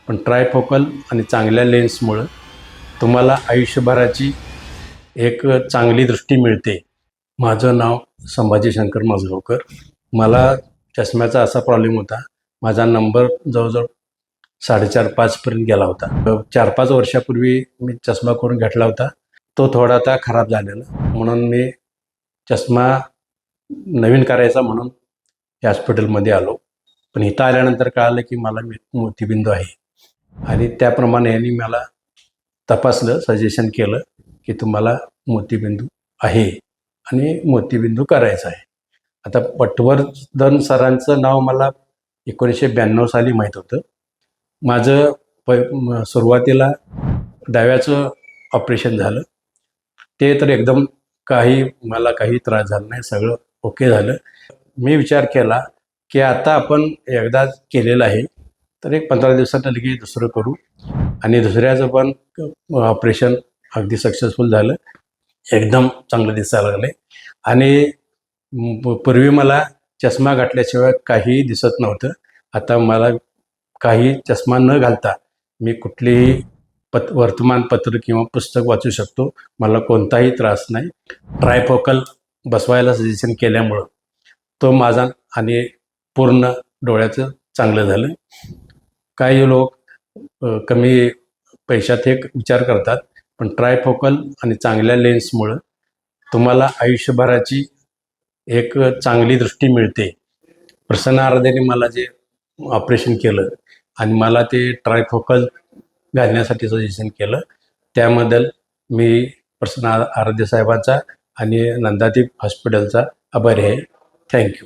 पण ट्रायफोकल आणि चांगल्या लेन्समुळं तुम्हाला आयुष्यभराची एक चांगली दृष्टी मिळते. माझं नाव संभाजी शंकर माजगावकर. मला चष्म्याचा असा प्रॉब्लेम होता. माझा नंबर जवळजवळ 4.5-5पर्यंत गेला होता. 4-5 वर्षापूर्वी मी चष्मा करून घेतला होता. तो थोडा आता खराब झालेला, म्हणून मी चष्मा नवीन करायचा म्हणून या हॉस्पिटलमध्ये आलो. पण इथं आल्यानंतर कळालं की मला मोतीबिंदू आहे आणि त्याप्रमाणे यांनी मला तपासलं, सजेशन केलं की तुम्हाला मोतीबिंदू आहे आणि मोतीबिंदू करायचा आहे. आता पटवर्धन सरांचं नाव मला 1992 साली माहीत होतं. माझं सुरुवातीला डाव्याचं ऑपरेशन झालं. ते तर एकदम मला काही त्रास झाला नाही, सगळं ओके झालं. मी विचार केला की आता आपण एकदा केलेलं आहे तर एक 15 दिवसांनी लगेच दुसरं करू, आणि दुसऱ्याचं पण ऑपरेशन अगदी सक्सेसफुल झालं. एकदम चांगलं दिसायला लागलं आणि पूर्वी मला चष्मा घातल्याशिवाय काहीही दिसत नव्हतं. आता मला काही चष्मा न घालता मी कुठलीही वर्तमानपत्र किंवा पुस्तक वाचू शकतो. मला कोणताही त्रास नाही. ट्रायफोकल बसवायला सजेशन केल्यामुळं तो माझा आणि पूर्ण डोळ्याचं चांगलं झालं. काही लोक कमी पैशात एक विचार करतात, पण ट्रायफोकल आणि चांगल्या लेन्समुळं तुम्हाला आयुष्यभराची एक चांगली दृष्टी मिळते. प्रसन्न आराध्याने मला जे ऑपरेशन केलं आणि मला ते ट्रायफोकल घालण्यासाठी सजेशन केलं, त्याबद्दल मी प्रसन्न आराध्य साहेबांचा आणि नंदादीप हॉस्पिटलचा आभारी आहे. थँक्यू.